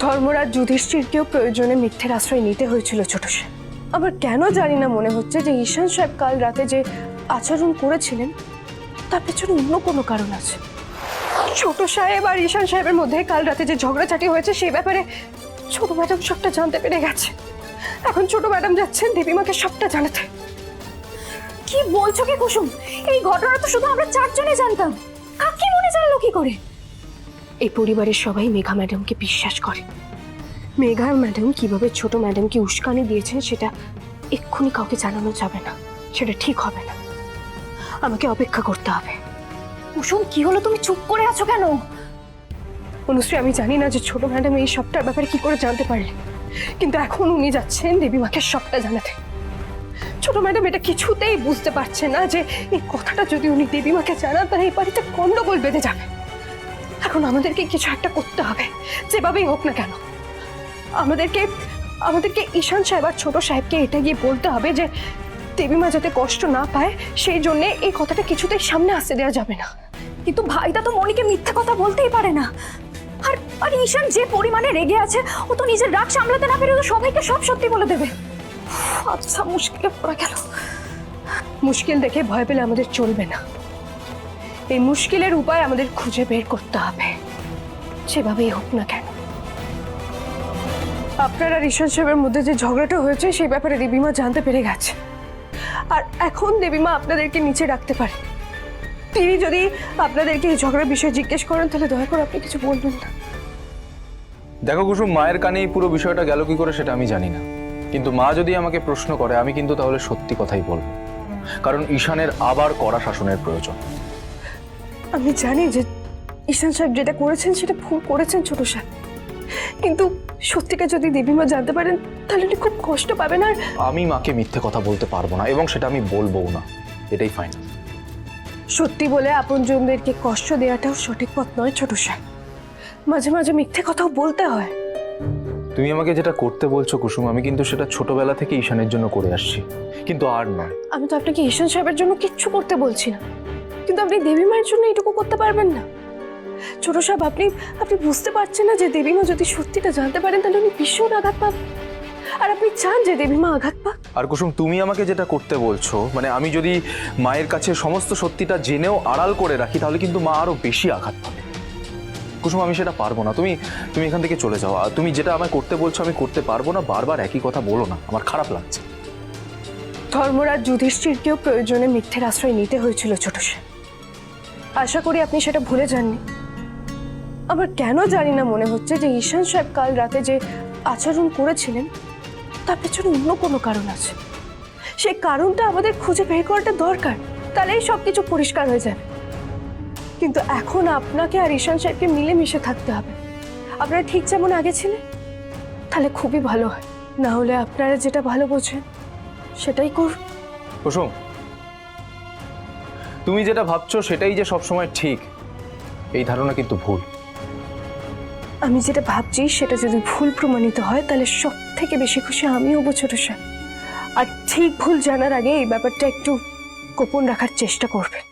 ধর্মরাজ যুধিষ্ঠিরকেও প্রয়োজনে মিথ্যের আশ্রয় নিতে হয়েছিল ছোট সাহেব। আমার কেন জানি না মনে হচ্ছে যে ঈশান সাহেব কাল রাতে যে আচরণ করেছিলেন তার পেছনে অন্য কোনো কারণ আছে। ছোট সাহেব আর ঈশান সাহেবের মধ্যে কাল রাতে যে ঝগড়াঝাটি হয়েছে সেই ব্যাপারে ছোট ম্যাডাম সবটা জানতে পেরে গেছে। এখন ছোট ম্যাডাম যাচ্ছেন দেবীমাকে সবটা জানাতে। কি বলছো কি কুসুম? এই ঘটনা তো শুধু আমরা চারজনে জানতাম, কাকি মনে জানলো কি করে? এই পরিবারের সবাই মেঘা ম্যাডামকে বিশ্বাস করে। মেঘা ম্যাডাম কিভাবে ছোট ম্যাডামকে উস্কানি দিয়েছেন সেটা এক্ষুনি কাউকে জানানো যাবে না, সেটা ঠিক হবে না। আমাকে অপেক্ষা করতে হবে। কুসুম কি হলো, তুমি চুপ করে আছো কেন? অনুশ্রী, আমি জানি না যে ছোট ম্যাডাম এই সবটার ব্যাপারে কি করে জানতে পারলেন, কিন্তু এখন উনি যাচ্ছেন দেবীমাকে সবটা জানাতে। ছোট ম্যাডাম এটা কিছুতেই বুঝতে পারছে না যে এই কথাটা যদি উনি দেবীমাকে জানান তাহলে এই বাড়িতে গন্ডগোল বেঁধে যাবে। এখন আমাদেরকে কিছু একটা করতে হবে, যেভাবেই হোক না কেন। আমাদেরকে ঈশান সাহেব আর ছোট সাহেবকে এটা গিয়ে বলতে হবে যে দেবীমা যাতে কষ্ট না পায় সেই জন্য এই কথাটা কিছুতেই সামনে আসতে দেওয়া যাবে না। কিন্তু ভাইদা তো মনিকে মিথ্যে কথা বলতেই পারে না। আর আর ঈশান যে পরিমাণে রেগে আছে, ও তো নিজের রাগ সামলাতে না পেরে তো সবাইকে সব সত্যি বলে দেবে। আচ্ছা, মুশকিলে পড়ে গেল। মুশকিল দেখে ভয় পেলে আমাদের চলবে না। এই মুশকিলের উপায় আমাদের খুঁজে বের করতে হবে, যেভাবেই হোক না কেন। আপনার আর ঈশান সাহেবের মধ্যে যে ঝগড়াটা হয়েছে সেই ব্যাপারে দেবীমা জানতে পেরে গেছে, আর এখন দেবীমা আপনাদেরকে নিচে রাখতে পারে। তিনি যদি আপনাদেরকে এই ঝগড়ার বিষয়ে জিজ্ঞেস করেন তাহলে দয়া করে আপনি কিছু বলবেন না। দেখো কুসুম, মায়ের কানে এই পুরো বিষয়টা গেল কি করে সেটা আমি জানি না, কিন্তু মা যদি আমাকে প্রশ্ন করে আমি কিন্তু তাহলে সত্যি কথাই বলবো, কারণ ঈশানের আবার কড়া শাসনের প্রয়োজন। আমি জানি যে ঈশান সাহেব যেটা করেছেন সেটা ভুল করেছেন ছোট সাহেব, কিন্তু সত্যিটা যদি দেবীমা জানতে পারেন তাহলে উনি খুব কষ্ট পাবেন। আর আমি মাকে মিথ্যে কথা বলতে পারবো না, এবং সেটা আমি বলবোও না, এটাই ফাইনাল। সত্যি বলে আপনজনদেরকে কষ্ট দেওয়াটাও সঠিক পথ নয় ছোট সাহেব, মাঝে মাঝে মিথ্যে কথাও বলতে হয়। তুমি আমাকে যেটা করতে বলছো কুসুম, আমি কিন্তু সেটা ছোটবেলা থেকে ঈশানের জন্য করে আসছি, কিন্তু আর নয়। আমি তো আপনাকে ঈশান সাহেবের জন্য কিচ্ছু করতে বলছি না, কিন্তু আপনি দেবীমার জন্য এটুকু করতে পারবেন না? ছোট সাহেব, আপনি বুঝতে পারছেন না যে দেবীমা যদি সত্যিটা জানতে পারেন তাহলে উনি ভীষণ আঘাত পাবেন, আর আপনি চান যে দেবীমা আঘাত পাক। আর কুসুম, তুমি আমাকে যেটা করতে বলছো, মানে আমি যদি মায়ের কাছে সমস্ত সত্যিটা জেনেও আড়াল করে রাখি তাহলে কিন্তু মা আরো বেশি আঘাত পাবে। কুসুম, আমি সেটা পারবো না। তুমি এখান থেকে চলে যাও। আর তুমি যেটা আমায় করতে বলছো আমি করতে পারবো না। বারবার একই কথা বলো না, আমার খারাপ লাগছে। ধর্মরাজ যুধিষ্ঠিরকেও প্রয়োজনে মিথ্যের আশ্রয় নিতে হয়েছিল ছোট সাহেব। আশা করি আপনি সেটা ভুলে যাননি। আমার কেন জানি না মনে হচ্ছে যে ঈশান সাহেব কাল রাতে যে আচরণ করেছিলেন তার পেছনে অন্য কোনো কারণ আছে। সেই কারণটা আমাদের খুঁজে বের করাটা দরকার, তাহলেই সবকিছু পরিষ্কার হয়ে যাবে। কিন্তু এখন আপনাকে আর ঈশান সাহেবকে মিলেমিশে থাকতে হবে। আপনারা ঠিক যেমন আগে ছিলেন তাহলে খুবই ভালো হয়, না হলে আপনারা যেটা ভালো বোঝেন সেটাই করুন। কুসুম, তুমি যেটা ভাবছো সেটাই যে সবসময় ঠিক, এই ধারণা কিন্তু ভুল। আমি যেটা ভাবছি সেটা যদি ভুল প্রমাণিত হয় তাহলে সব থেকে বেশি খুশি আমি হব ছোট সাহেব। আর ঠিক ভুল জানার আগে এই ব্যাপারটা একটু গোপন রাখার চেষ্টা করবেন।